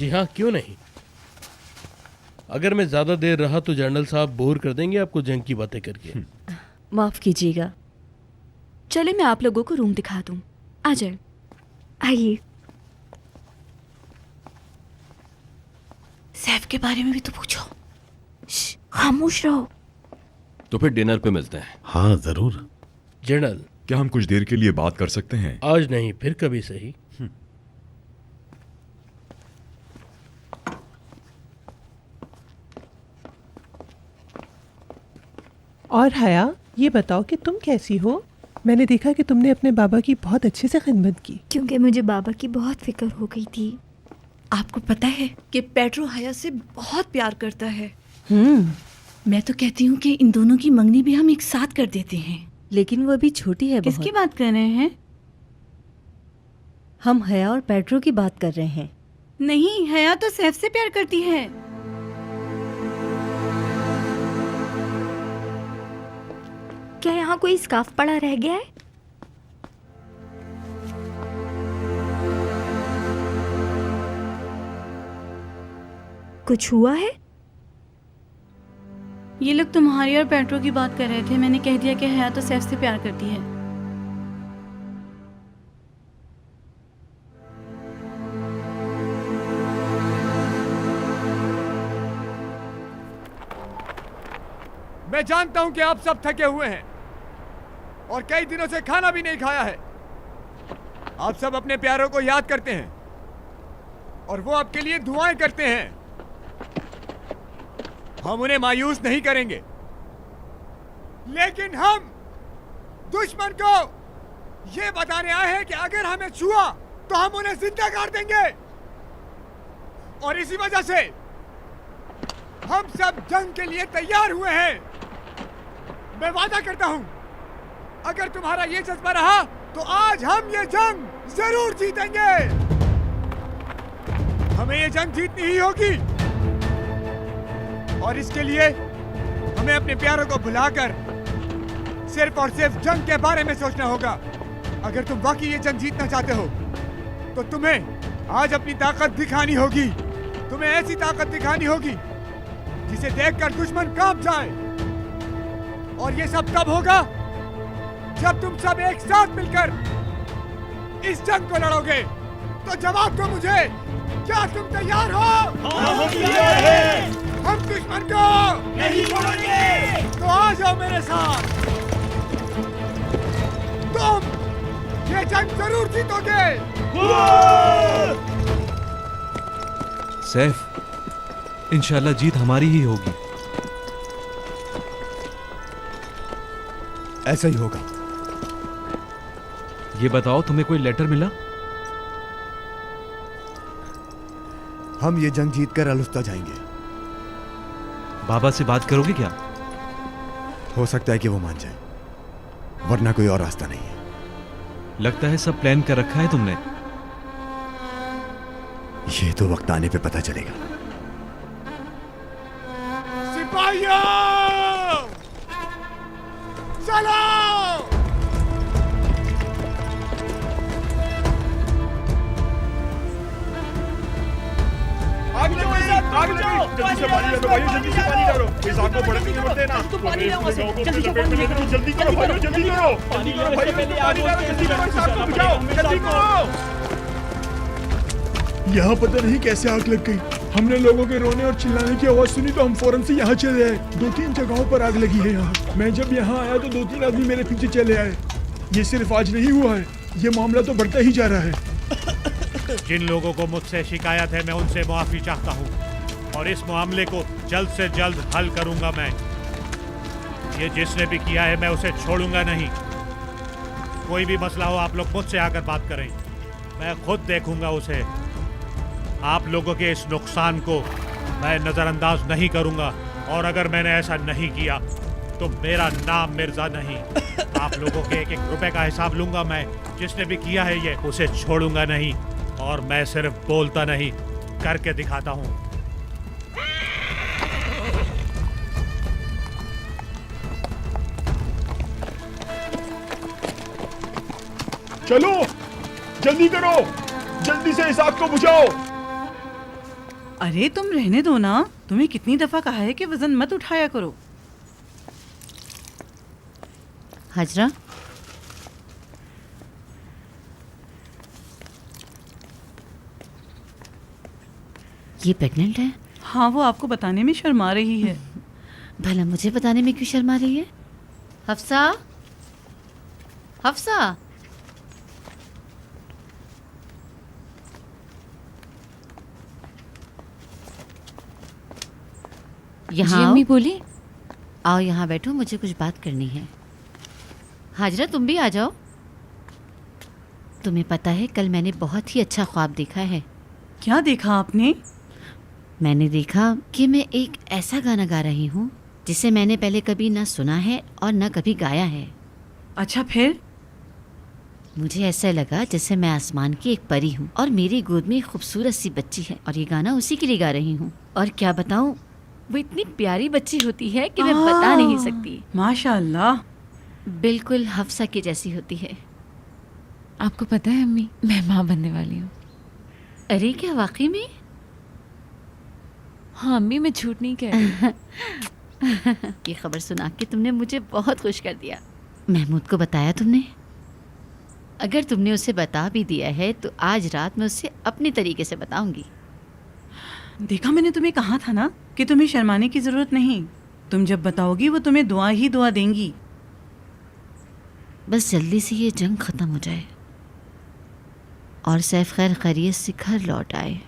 जी हाँ, क्यों नहीं। अगर मैं ज्यादा देर रहा तो जनरल साहब बोर कर देंगे आपको जंग की बातें करके। माफ कीजिएगा। चले मैं आप लोगों को रूम दिखा दूं। आ जाए। आइए। सैफ के बारे में भी तो पूछो। खामोश रहो। तो फिर डिनर पे मिलते हैं। हाँ जरूर। जनरल, क्या हम कुछ देर के लिए बात कर सकते हैं? आज नहीं फिर कभी सही। और हया, ये बताओ कि तुम कैसी हो? मैंने देखा कि तुमने अपने बाबा की बहुत अच्छे से खिदमत की। क्योंकि मुझे बाबा की बहुत फिक्र हो गई थी। आपको पता है कि पेड्रो हया से बहुत प्यार करता है। मैं तो कहती हूँ कि इन दोनों की मंगनी भी हम एक साथ कर देते हैं। लेकिन वो अभी छोटी है बहुत। किसकी बात कर रहे हैं? हम हया और पेड्रो की बात कर रहे हैं। नहीं, हया तो सैफ से प्यार करती है। क्या यहाँ कोई स्कार्फ पड़ा रह गया है? कुछ हुआ है? ये लोग तुम्हारी और पेट्रो की बात कर रहे थे। मैंने कह दिया कि हया तो सैफ से प्यार करती है। मैं जानता हूं कि आप सब थके हुए हैं और कई दिनों से खाना भी नहीं खाया है। आप सब अपने प्यारों को याद करते हैं और वो आपके लिए दुआएं करते हैं। हम उन्हें मायूस नहीं करेंगे, लेकिन हम दुश्मन को ये बताने आए हैं कि अगर हमें छुआ तो हम उन्हें जिंदा कर देंगे। और इसी वजह से हम सब जंग के लिए तैयार हुए हैं। मैं वादा करता हूं, अगर तुम्हारा ये जज्बा रहा तो आज हम ये जंग जरूर जीतेंगे। हमें ये जंग जीतनी ही होगी और इसके लिए हमें अपने प्यारों को भुलाकर सिर्फ और सिर्फ जंग के बारे में सोचना होगा। अगर तुम वाकई ये जंग जीतना चाहते हो तो तुम्हें आज अपनी ताकत दिखानी होगी। तुम्हें ऐसी ताकत दिखानी होगी जिसे देखकर दुश्मन कांप जाए। और ये सब तब होगा जब तुम सब एक साथ मिलकर इस जंग को लड़ोगे। तो जवाब दो मुझे, क्या तुम तैयार हो? हम तैयार हैं। हम दुश्मन को नहीं छोड़ेंगे। तो आ जाओ मेरे साथ। तुम ये जंग जरूर जीतोगे। सैफ, इंशाल्लाह जीत हमारी ही होगी। ऐसा ही होगा। ये बताओ, तुम्हें कोई लेटर मिला? हम ये जंग जीतकर अलुस्ता जाएंगे। बाबा से बात करोगे क्या? हो सकता है कि वो मान जाए, वरना कोई और रास्ता नहीं है। लगता है सब प्लान कर रखा है तुमने। ये तो वक्त आने पे पता चलेगा। सिपाहियों, चलो! आग जाओ, आग जाओ! जल्दी से पानी डालो भाइयों, जल्दी से पानी डालो। इस आग को बढ़ने की मत देना। जल्दी करो भाइयों, जल्दी करो। पानी करो भाइयों, पानी डालो, जल्दी करो, इस आग को बुझाओ, जल्दी करो। यहाँ पता नहीं कैसे आग लग गई। हमने लोगों के रोने और चिल्लाने की आवाज सुनी तो हम फौरन से यहाँ चले आए। 2-3 जगहों पर आग लगी है यहाँ। मैं जब यहाँ आया तो 2-3 आदमी मेरे पीछे चले आए। ये सिर्फ आज नहीं हुआ है, ये मामला तो बढ़ता ही जा रहा है। जिन लोगों को मुझसे शिकायत है मैं उनसे माफी चाहता हूँ और इस मामले को जल्द से जल्द हल करूंगा। मैं ये जिसने भी किया है मैं उसे छोड़ूंगा नहीं। कोई भी मसला हो आप लोग मुझसे आकर बात करें, मैं खुद देखूंगा उसे। आप लोगों के इस नुकसान को मैं नजरअंदाज नहीं करूंगा और अगर मैंने ऐसा नहीं किया तो मेरा नाम मिर्जा नहीं। आप लोगों के 1-1 रुपए का हिसाब लूंगा मैं। जिसने भी किया है ये उसे छोड़ूंगा नहीं और मैं सिर्फ बोलता नहीं करके दिखाता हूँ। चलो जल्दी करो, जल्दी से इस आग को बुझाओ। अरे तुम रहने दो ना, तुम्हें कितनी दफा कहा है कि वजन मत उठाया करो। हाजरा, ये प्रेग्नेंट है? हाँ, वो आपको बताने में शर्मा रही है। भला मुझे बताने में क्यों शर्मा रही है? हफ्सा, हफ्सा, यहाँ अम्मी बोली। आओ यहाँ बैठो, मुझे कुछ बात करनी है। हाजरा तुम भी आ जाओ। तुम्हें पता है कल मैंने बहुत ही अच्छा ख्वाब देखा है। क्या देखा आपने? मैंने देखा कि मैं एक ऐसा गाना गा रही हूँ जिसे मैंने पहले कभी ना सुना है और ना कभी गाया है। अच्छा, फिर? मुझे ऐसा लगा जैसे मैं आसमान की एक परी हूँ और मेरी गोद में एक खूबसूरत सी बच्ची है और ये गाना उसी के लिए गा रही हूँ। और क्या बताऊँ, वो इतनी प्यारी बच्ची होती है कि मैं बता नहीं सकती। माशाअल्लाह, बिल्कुल हफ्सा की जैसी होती है। आपको पता है अम्मी, मैं माँ बनने वाली हूँ। अरे क्या, वाकई में? हाँ अम्मी, मैं झूठ नहीं कह रही। ये खबर सुना के तुमने मुझे बहुत खुश कर दिया। महमूद को बताया तुमने? अगर तुमने उसे बता भी दिया है तो आज रात मैं उसे अपने तरीके से बताऊंगी। देखा, मैंने तुम्हें कहा था ना कि तुम्हें शर्माने की जरूरत नहीं। तुम जब बताओगी वो तुम्हें दुआ ही दुआ देंगी। बस जल्दी से ये जंग खत्म हो जाए और सैफ खैर खैरियत से घर लौट आए।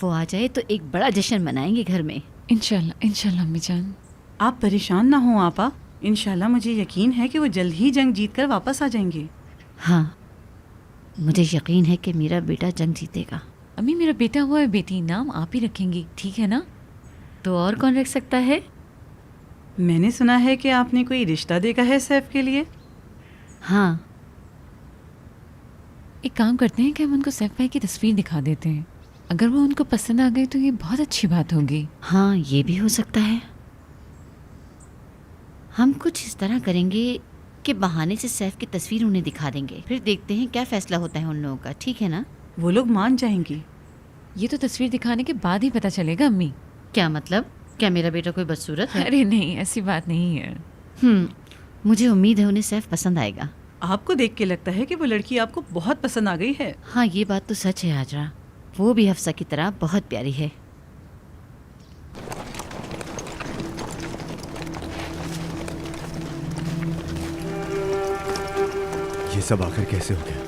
वो आ जाए तो एक बड़ा जश्न मनाएंगे घर में। इंशाल्लाह, इंशाल्लाह अम्मी जान। आप परेशान ना हो आपा, इंशाल्लाह मुझे यकीन है कि वो जल्द ही जंग जीत कर वापस आ जाएंगे। हाँ, मुझे यकीन है कि मेरा बेटा जंग जीतेगा। अम्मी, मेरा बेटा हुआ है, बेटी नाम आप ही रखेंगी, ठीक है ना? तो और कौन रख सकता है? मैंने सुना है कि आपने कोई रिश्ता देखा है सैफ के लिए। हाँ। एक काम करते हैं कि हम उनको सैफ भाई की तस्वीर दिखा देते हैं। अगर वो उनको पसंद आ गई तो ये बहुत अच्छी बात होगी। हाँ, ये भी हो सकता है। हम कुछ इस तरह करेंगे कि बहाने से सैफ की तस्वीर उन्हें दिखा देंगे, फिर देखते हैं क्या फैसला होता है उन लोगों का। ठीक है ना? वो लोग मान जाएंगे। ये तो तस्वीर दिखाने के बाद ही पता चलेगा अम्मी। क्या मतलब? क्या मेरा बेटा कोई बदसूरत है? अरे नहीं, ऐसी बात नहीं है। मुझे उम्मीद है उन्हें सैफ पसंद आएगा। आपको देख के लगता है कि वो लड़की आपको बहुत पसंद आ गई है। हाँ, ये बात तो सच है हाजरा, वो भी हफ्सा की तरह बहुत प्यारी है। ये सब आखिर कैसे हो गया?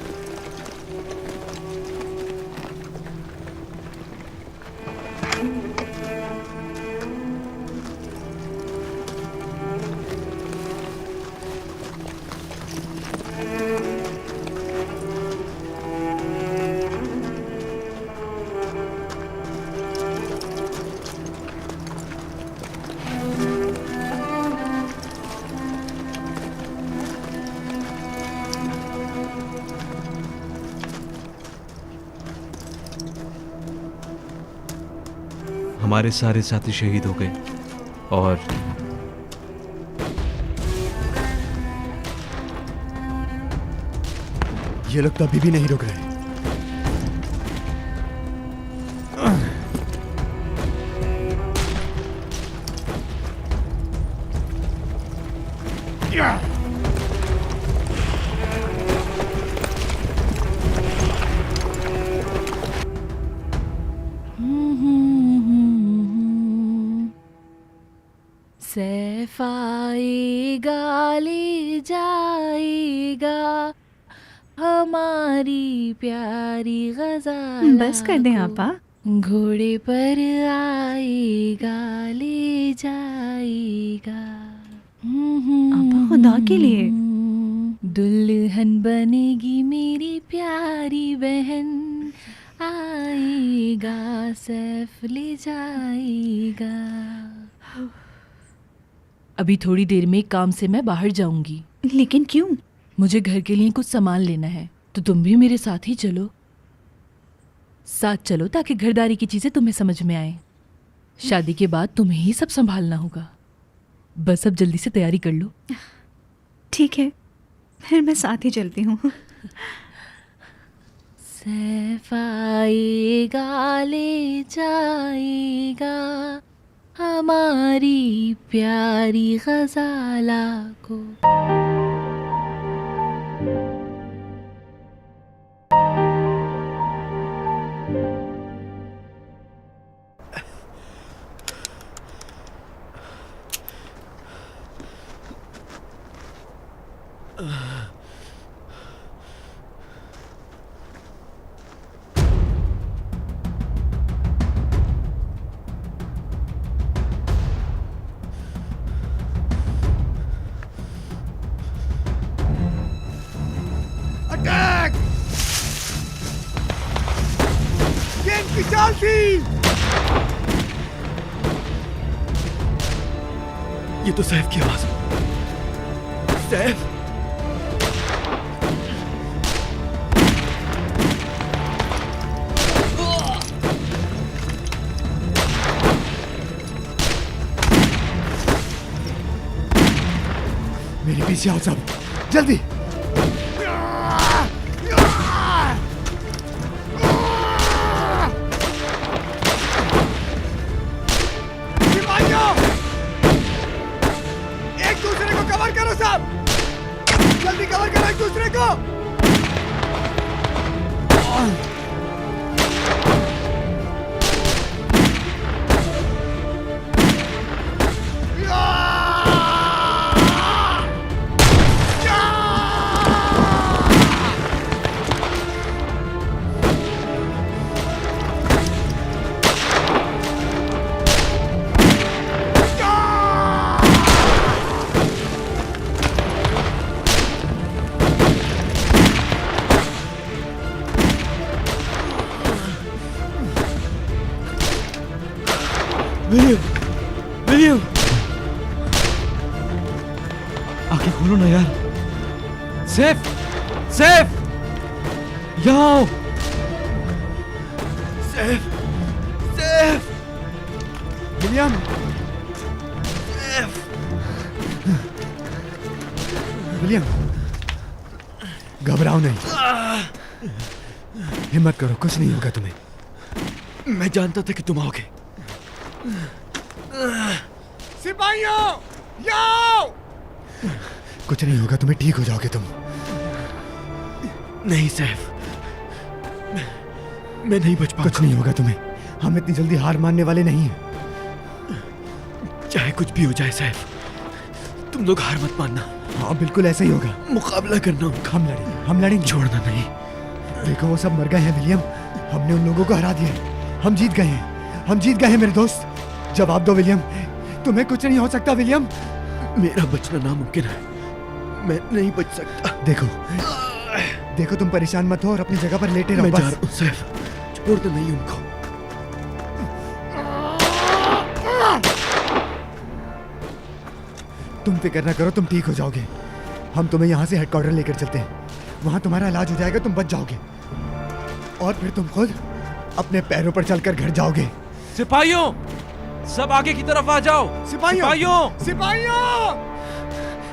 हमारे सारे साथी शहीद हो गए और ये लोग तो अभी भी नहीं रुक रहे। सैफ आएगा ले जाएगा हमारी प्यारी गज़ाल। बस कर दें आपा। घोड़े पर आएगा ले जाएगा। आपा, खुदा के लिए। दुल्हन बनेगी मेरी प्यारी बहन, आएगा सैफ ले जाएगा। अभी थोड़ी देर में काम से मैं बाहर जाऊंगी। लेकिन क्यों? मुझे घर के लिए कुछ सामान लेना है, तो तुम भी मेरे साथ ही चलो। साथ चलो ताकि घरदारी की चीजें तुम्हें समझ में आए। शादी के बाद तुम्हें ही सब संभालना होगा। बस अब जल्दी से तैयारी कर लो। ठीक है, फिर मैं साथ ही चलती हूँ। सैफ आएगा ले जाएगा हमारी प्यारी गजाला को। अटैक! ये इनकी चाल थी। ये तो सैफ की आवाज है। सैफ! मेरे पीछे आओ सब, जल्दी। सिपाहियों, एक दूसरे को कवर करो सब, जल्दी कवर करो एक दूसरे को। विलियम! विलियम! आंखें खोलो ना यार। सैफ! सैफ! यहाँ आओ। सैफ! सैफ! विलियम! सैफ! विलियम, घबराओ नहीं, हिम्मत करो, कुछ नहीं होगा तुम्हें। मैं जानता था कि तुम आओगे। सिपाहियों, आओ! कुछ नहीं होगा तुम्हें, ठीक हो जाओगे तुम। नहीं सैफ, मैं नहीं बच पाऊंगा। कुछ नहीं होगा तुम्हें, हम इतनी जल्दी हार मानने वाले नहीं हैं। चाहे कुछ भी हो जाए सैफ, तुम लोग हार मत मानना। हाँ बिल्कुल ऐसा ही होगा, मुकाबला करना। हम लड़ेंगे। छोड़ना नहीं। देखो वो सब मर गए हैं विलियम, हमने उन लोगों को हरा दिया है, हम जीत गए हैं, हम जीत गए हैं मेरे दोस्त। जवाब दो विलियम, तुम्हें कुछ नहीं हो सकता विलियम। मेरा बचना नामुमकिन है, मैं नहीं बच सकता। देखो देखो, तुम परेशान मत हो और अपनी जगह पर लेटे रहो। मैं बस। जा रहा हूं सैफ, छोड़ दो नहीं उनको। तुम फिक्र ना करो, तुम ठीक हो जाओगे। हम तुम्हें यहाँ से हेडक्वार्टर लेकर चलते हैं, वहां तुम्हारा इलाज हो जाएगा, तुम बच जाओगे और फिर तुम खुद अपने पैरों पर चलकर घर जाओगे। सिपाहियों, सब आगे की तरफ आ जाओ। सिपाहियों! सिपाहियों!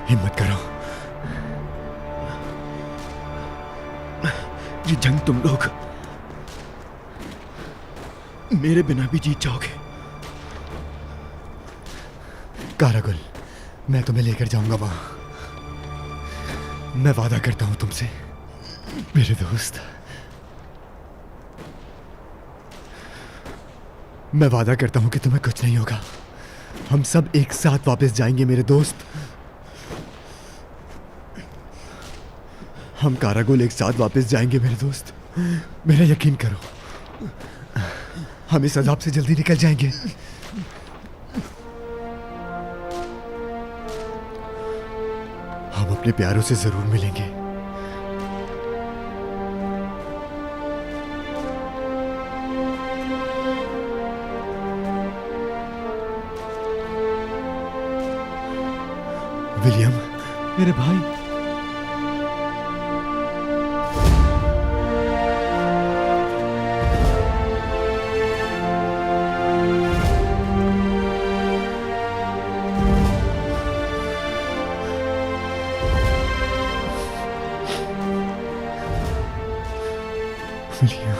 हिम्मत करो, ये जंग तुम लोग मेरे बिना भी जीत जाओगे। कारागुल, मैं तुम्हें लेकर जाऊंगा वहां, मैं वादा करता हूं तुमसे मेरे दोस्त। मैं वादा करता हूं कि तुम्हें कुछ नहीं होगा, हम सब एक साथ वापस जाएंगे मेरे दोस्त। हम कारागुल एक साथ वापस जाएंगे मेरे दोस्त, मेरा यकीन करो, हम इस अजाब से जल्दी निकल जाएंगे। हम अपने प्यारों से जरूर मिलेंगे। विलियम, मेरे भाई, उंगलियां।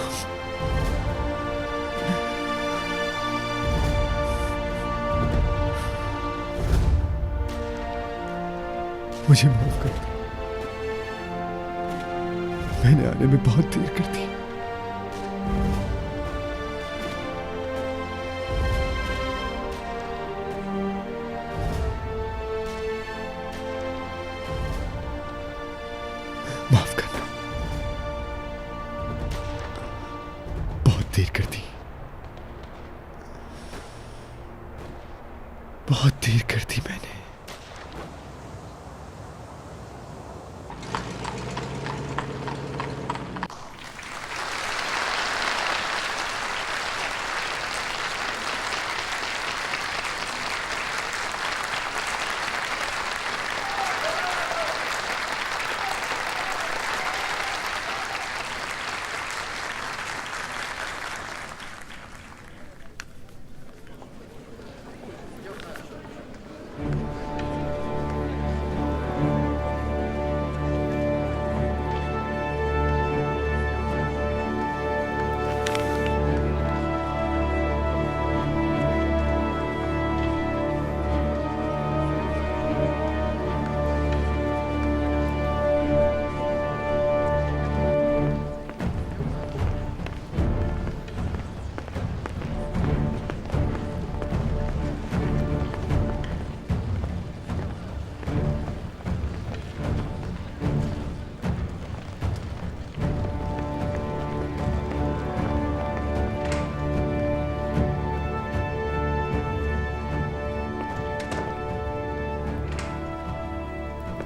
मुझे माफ कर दो, मैंने आने में बहुत देर कर दी। माफ करना, बहुत देर कर दी, बहुत देर कर दी मैंने।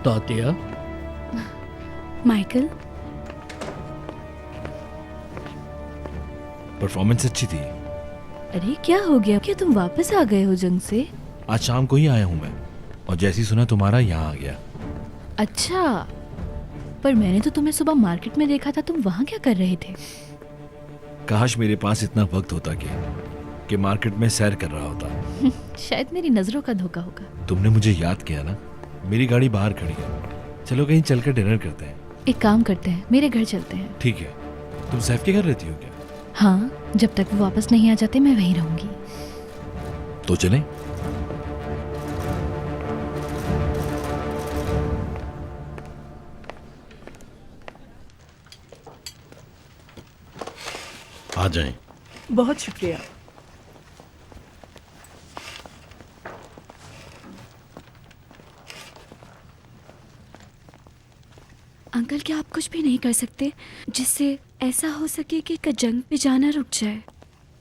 तात्या, माइकल, परफॉर्मेंस अच्छी थी। अरे क्या हो गया? क्या तुम वापस आ गए हो जंग से? आज शाम को ही आया हूँ मैं, और जैसे ही सुना तुम्हारा यहाँ आ गया। अच्छा, पर मैंने तो तुम्हें सुबह मार्केट में देखा था, तुम वहाँ क्या कर रहे थे? काश मेरे पास इतना वक्त होता कि मार्केट में सैर कर रहा होता। शायद मेरी नजरों का धोखा होगा। तुमने मुझे याद किया ना। मेरी गाड़ी बाहर खड़ी है, चलो कहीं चलकर डिनर करते हैं। एक काम करते हैं, मेरे घर चलते हैं। ठीक है। तुम सैफ के घर रहती हो क्या? हाँ, जब तक वो वापस नहीं आ जाते मैं वहीं रहूंगी। तो चलें? आ जाएं। बहुत शुक्रिया। अंकल, क्या आप कुछ भी नहीं कर सकते जिससे ऐसा हो सके कि जंग पे जाना रुक जाए?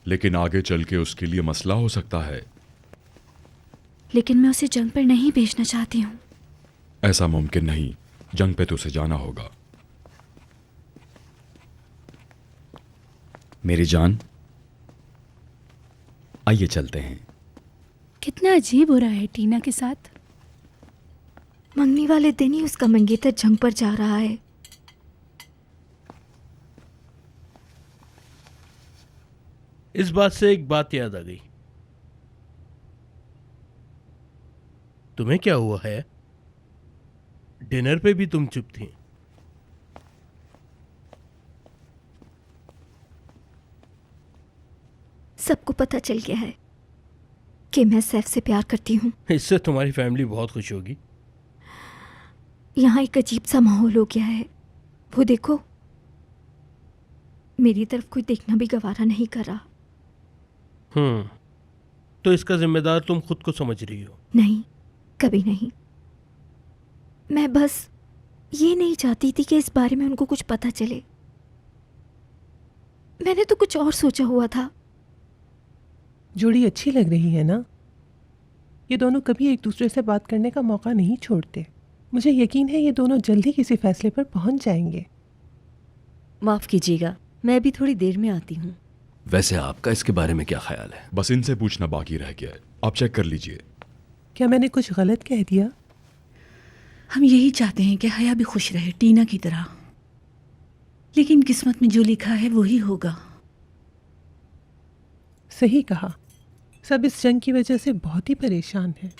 लेकिन आगे चल के उसके लिए मसला हो सकता है। लेकिन मैं उसे जंग पर नहीं भेजना चाहती हूँ। ऐसा मुमकिन नहीं, जंग पे तो उसे जाना होगा। मेरी जान, आइए चलते हैं। कितना अजीब हो रहा है टीना के साथ। मंगनी वाले दिन ही उसका मंगेतर जंग पर जा रहा है। इस बात से एक बात याद आ गई। तुम्हें क्या हुआ है? डिनर पे भी तुम चुप थी। सबको पता चल गया है कि मैं सैफ से प्यार करती हूँ। इससे तुम्हारी फैमिली बहुत खुश होगी। यहाँ एक अजीब सा माहौल हो गया है। वो देखो, मेरी तरफ कोई देखना भी गवारा नहीं कर रहा। तो इसका जिम्मेदार तुम खुद को समझ रही हो? नहीं, कभी नहीं। मैं बस ये नहीं चाहती थी कि इस बारे में उनको कुछ पता चले। मैंने तो कुछ और सोचा हुआ था। जोड़ी अच्छी लग रही है ना? ये दोनों कभी एक दूसरे से बात करने का मौका नहीं छोड़ते। मुझे यकीन है ये दोनों जल्दी किसी फैसले पर पहुंच जाएंगे। माफ कीजिएगा, मैं भी थोड़ी देर में आती हूँ। वैसे आपका इसके बारे में क्या ख्याल है? बस इनसे पूछना बाकी रह गया है, आप चेक कर लीजिए। क्या मैंने कुछ गलत कह दिया? हम यही चाहते हैं कि हया भी खुश रहे, टीना की तरह। लेकिन किस्मत में जो लिखा है वही होगा। सही कहा। सब इस जंग की वजह से बहुत ही परेशान हैं।